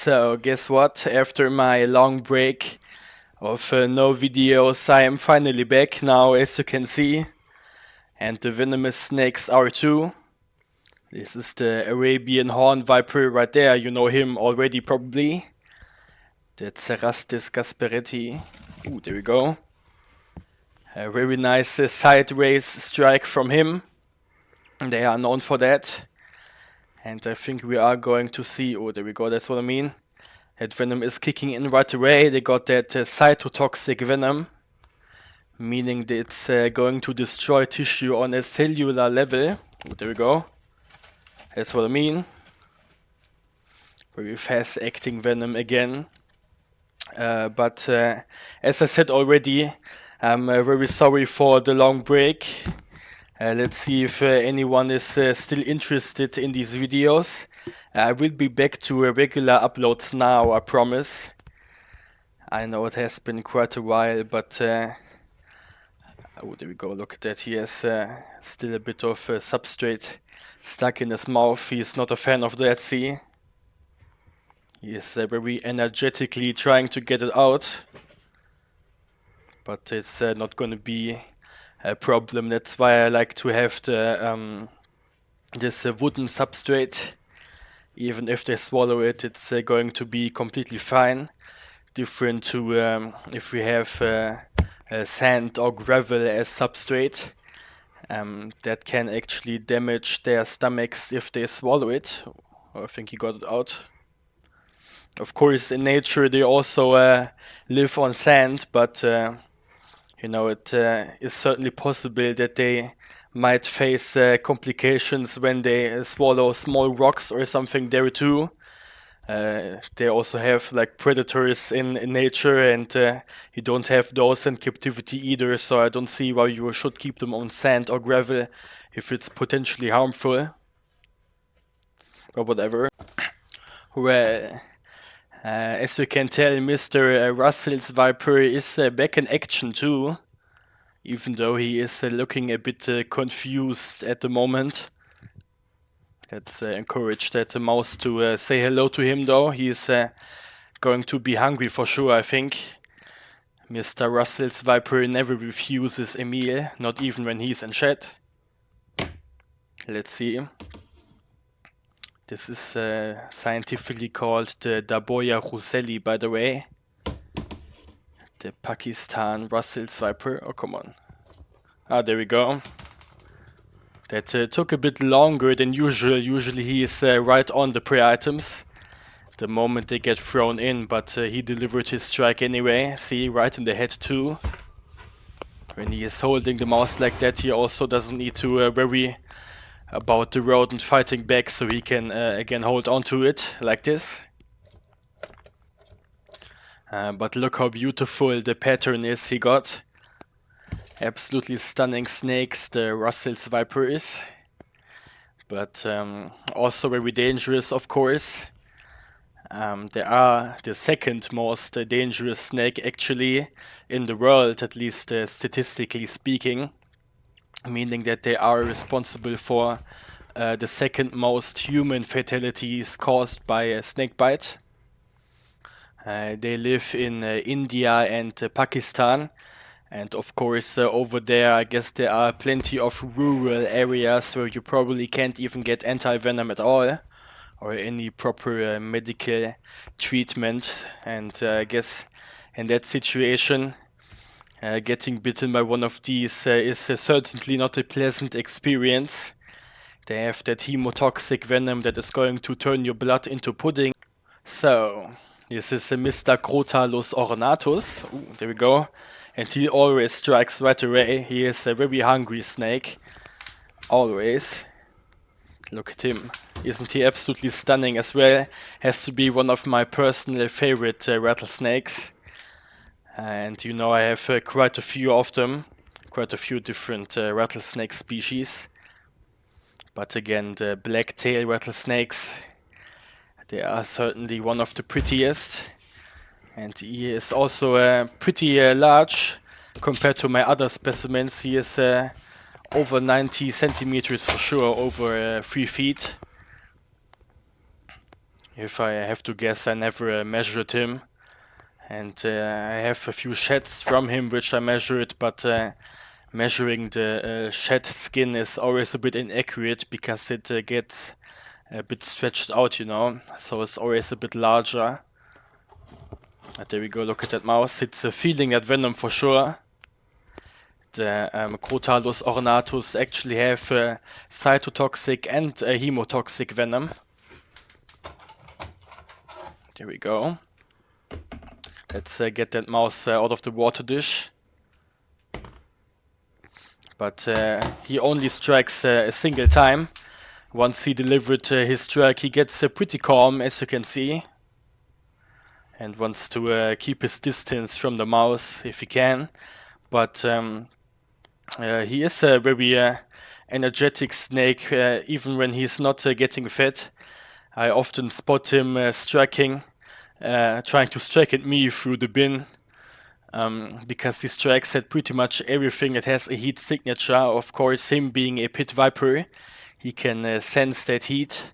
So guess what? After my long break of no videos, I am finally back now, as you can see. And the venomous snakes are too. This is the Arabian horn viper right there. You know him already probably. The Cerastes gasperettii. Ooh, there we go. A very nice sideways strike from him. They are known for that. And I think we are going to see, oh there we go, that's what I mean. That venom is kicking in right away. They got that cytotoxic venom, meaning that it's going to destroy tissue on a cellular level. Oh, there we go. That's what I mean. Very fast acting venom again. But as I said already, I'm very sorry for the long break. Let's see if anyone is still interested in these videos. I will be back to regular uploads now, I promise. I know it has been quite a while, but oh, there we go, look at that. He has still a bit of substrate stuck in his mouth. He's not a fan of that, see? He is very energetically trying to get it out. But it's not gonna be a problem. That's why I like to have the this wooden substrate. Even if they swallow it, it's going to be completely fine. Different to if we have sand or gravel as substrate. That can actually damage their stomachs if they swallow it. Oh, I think he got it out. Of course, in nature they also live on sand, but you know, it is certainly possible that they might face complications when they swallow small rocks or something there too. They also have like predators in nature, and you don't have those in captivity either, so I don't see why you should keep them on sand or gravel if it's potentially harmful. Or whatever. Well, as you can tell, Mr. Russell's Viper is back in action too, even though he is looking a bit confused at the moment. Let's encourage that mouse to say hello to him though. He's going to be hungry for sure, I think. Mr. Russell's Viper never refuses a meal, not even when he's in shed. Let's see. This is scientifically called the Daboia russelii, by the way. The Pakistan Russell's Viper. Oh, come on. Ah, there we go. That took a bit longer than usual. Usually he is right on the prey items the moment they get thrown in, but he delivered his strike anyway. See, right in the head too. When he is holding the mouse like that, he also doesn't need to worry about the rodent fighting back, so he can again hold on to it like this. But look how beautiful the pattern is he got. Absolutely stunning snakes the Russell's Viper is. But also very dangerous, of course. They are the second most dangerous snake actually in the world, at least statistically speaking. Meaning that they are responsible for the second most human fatalities caused by a snake bite. They live in India and Pakistan, and of course over there I guess there are plenty of rural areas where you probably can't even get anti-venom at all, or any proper medical treatment, and I guess in that situation getting bitten by one of these is certainly not a pleasant experience. They have that hemotoxic venom that is going to turn your blood into pudding. So, this is Mr. Crotalus ornatus. Ooh, there we go. And he always strikes right away. He is a very hungry snake. Always. Look at him. Isn't he absolutely stunning as well? Has to be one of my personal favorite rattlesnakes. And you know, I have quite a few of them, quite a few different rattlesnake species. But again, the black-tail rattlesnakes, they are certainly one of the prettiest. And he is also pretty large compared to my other specimens. He is over 90 centimeters for sure, over 3 feet. If I have to guess, I never measured him. And I have a few sheds from him which I measured, but measuring the shed skin is always a bit inaccurate because it gets a bit stretched out, you know, so it's always a bit larger. There we go, look at that mouse. It's feeling that venom for sure. The Crotalus ornatus actually have cytotoxic and hemotoxic venom. There we go. Let's get that mouse out of the water dish. But he only strikes a single time. Once he delivered his strike, he gets pretty calm, as you can see. And wants to keep his distance from the mouse if he can. But he is a very energetic snake, even when he's not getting fed. I often spot him trying to strike at me through the bin. Because he strikes at pretty much everything that has a heat signature. Of course, him being a pit viper, he can sense that heat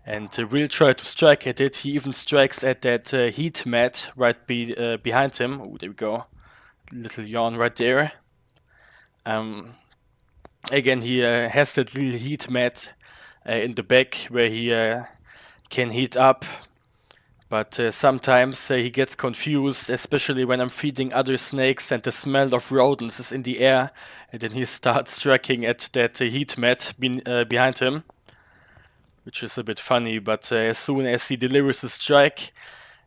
and will try to strike at it. He even strikes at that heat mat right behind him. Oh, there we go. Little yawn right there. Again, he has that little heat mat in the back where he can heat up. But sometimes he gets confused, especially when I'm feeding other snakes and the smell of rodents is in the air, and then he starts striking at that heat mat behind him, which is a bit funny. But as soon as he delivers a strike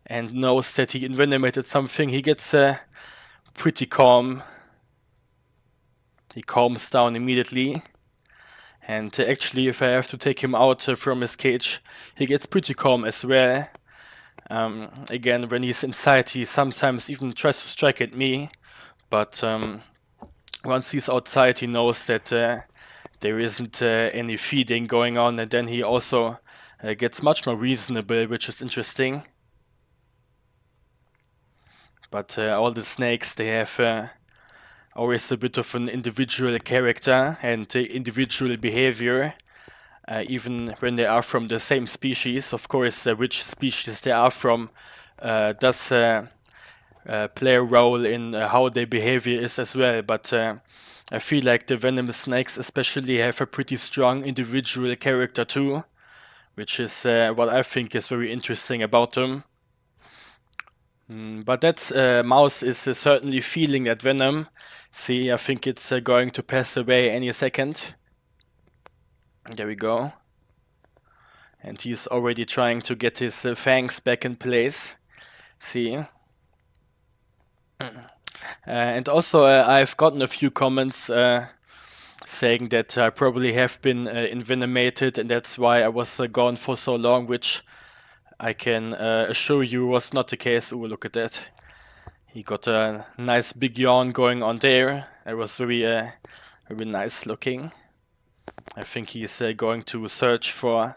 and knows that he envenomated something, he gets pretty calm. He calms down immediately. And actually, if I have to take him out from his cage, he gets pretty calm as well. Again, when he's inside, he sometimes even tries to strike at me, but once he's outside, he knows that there isn't any feeding going on, and then he also gets much more reasonable, which is interesting. But all the snakes, they have always a bit of an individual character and individual behavior. Even when they are from the same species. Of course, which species they are from does play a role in how their behavior is as well. But I feel like the venomous snakes especially have a pretty strong individual character too, which is what I think is very interesting about them. But that mouse is certainly feeling that venom. See, I think it's going to pass away any second. There we go. And he's already trying to get his fangs back in place. See? And also, I've gotten a few comments saying that I probably have been envenomated, and that's why I was gone for so long, which I can assure you was not the case. Ooh, look at that. He got a nice big yawn going on there. It was very nice looking. I think he's going to search for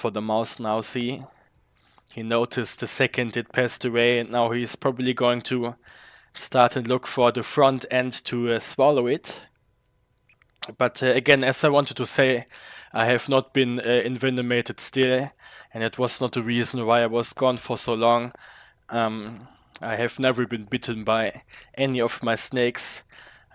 the mouse now. See, he noticed the second it passed away, and now he's probably going to start and look for the front end to swallow it. But again, as I wanted to say, I have not been envenomated still, and it was not the reason why I was gone for so long. I have never been bitten by any of my snakes,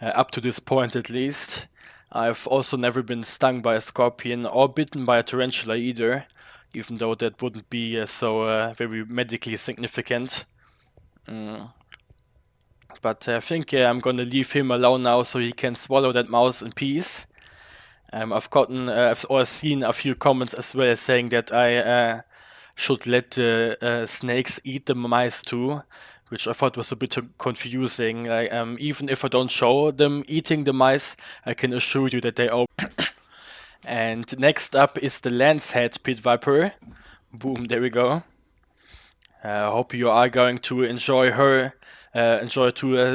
up to this point at least. I've also never been stung by a scorpion or bitten by a tarantula either, even though that wouldn't be so very medically significant. But I think I'm gonna leave him alone now so he can swallow that mouse in peace. I've seen a few comments as well saying that I should let the snakes eat the mice too, which I thought was a bit confusing. Like, even if I don't show them eating the mice, I can assure you that they are. And next up is the lancehead pit viper. Boom, there we go. I hope you are going to enjoy her,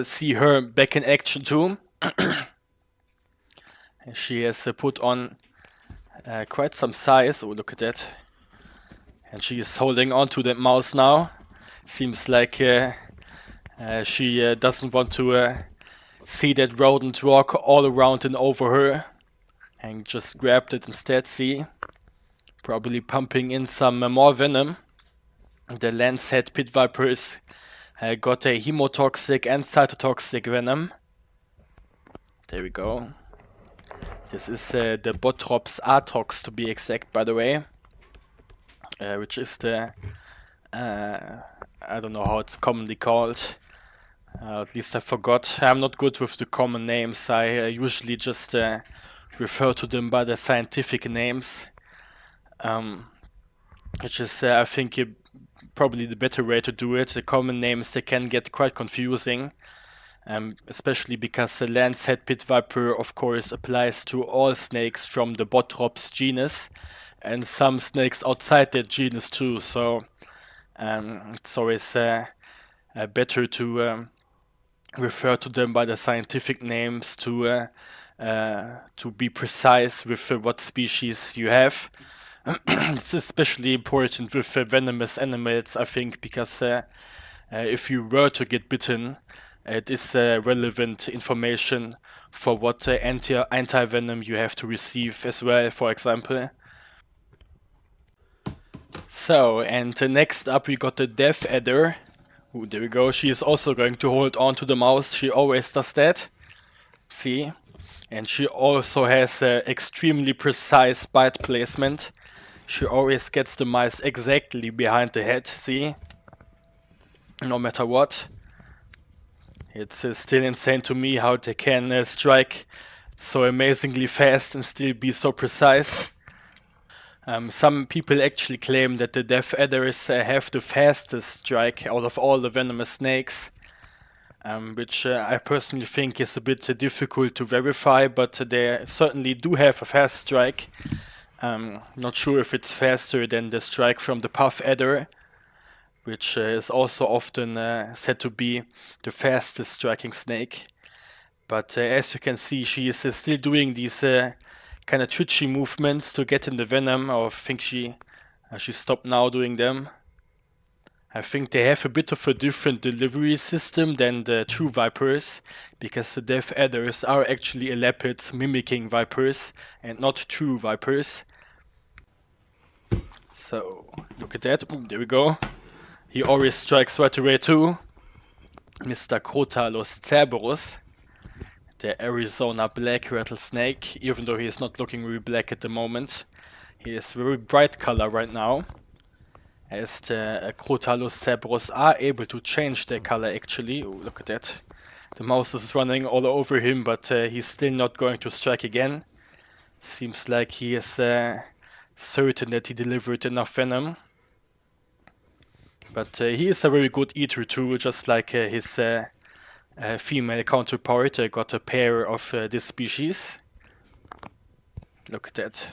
see her back in action too. She has put on quite some size. Oh, look at that. And she is holding on to that mouse now. Seems like she doesn't want to see that rodent walk all around and over her. And just grabbed it instead, see? probably pumping in some more venom. The lancehead pit vipers got a hemotoxic and cytotoxic venom. There we go. This is the Bothrops atrox, to be exact, by the way, which is the I don't know how it's commonly called. At least I forgot. I'm not good with the common names. I usually just refer to them by the scientific names, which is, I think, probably the better way to do it. The common names, they can get quite confusing, especially because the lancehead pit viper, of course, applies to all snakes from the Bothrops genus, and some snakes outside that genus too. So it's always better to refer to them by the scientific names to be precise with what species you have. It's especially important with venomous animals, I think, because if you were to get bitten, it is relevant information for what anti-venom you have to receive as well, for example. So, and next up we got the death adder. Ooh, there we go. She is also going to hold on to the mouse. She always does that. See? And she also has extremely precise bite placement. She always gets the mice exactly behind the head. See? No matter what. It's still insane to me how they can strike so amazingly fast and still be so precise. Some people actually claim that the death adders have the fastest strike out of all the venomous snakes, which I personally think is a bit difficult to verify, but they certainly do have a fast strike. Not sure if it's faster than the strike from the puff adder, which is also often said to be the fastest striking snake. But as you can see, she is still doing these kind of twitchy movements to get in the venom. Or I think she stopped now doing them. I think they have a bit of a different delivery system than the true vipers, because the death adders are actually elapids mimicking vipers and not true vipers. So look at that. Ooh, there we go. He always strikes right away too. Mr. Crotalus cerberus, the Arizona black rattlesnake, even though he is not looking really black at the moment. He is very bright color right now, as the Crotalus cerberus are able to change their color actually. Ooh, look at that. The mouse is running all over him, but he's still not going to strike again. Seems like he is certain that he delivered enough venom. But he is a very good eater too, just like his female counterpart. I got a pair of this species. Look at that.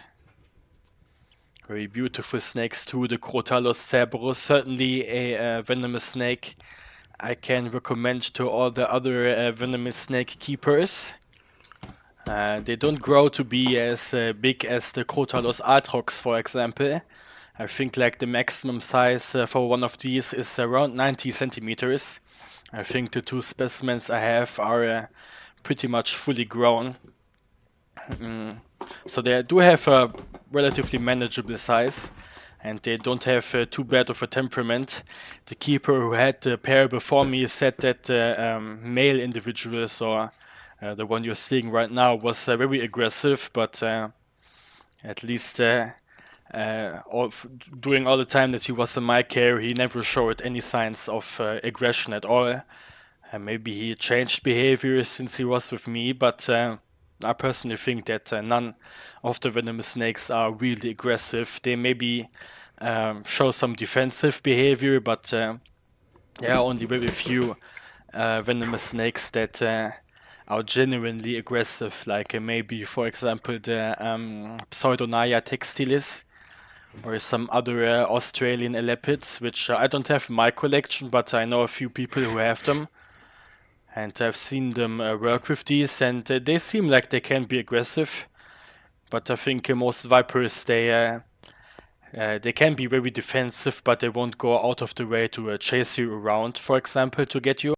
Very beautiful snakes too. The Crotalus cerberus, certainly a venomous snake I can recommend to all the other venomous snake keepers. They don't grow to be as big as the Crotalus atrox, for example. I think like the maximum size for one of these is around 90 centimeters. I think the two specimens I have are pretty much fully grown. So they do have a relatively manageable size, and they don't have too bad of a temperament. The keeper who had the pair before me said that male individuals, or the one you're seeing right now, was very aggressive, but at least during all the time that he was in my care, he never showed any signs of aggression at all. Maybe he changed behavior since he was with me, but I personally think that none of the venomous snakes are really aggressive. They maybe show some defensive behavior, but there are only very few venomous snakes that are genuinely aggressive, like maybe, for example, the Pseudonaia textilis, or some other Australian elapids, which I don't have in my collection, but I know a few people who have them. And I've seen them work with these, and they seem like they can be aggressive. But I think most vipers, they can be very defensive, but they won't go out of the way to chase you around, for example, to get you.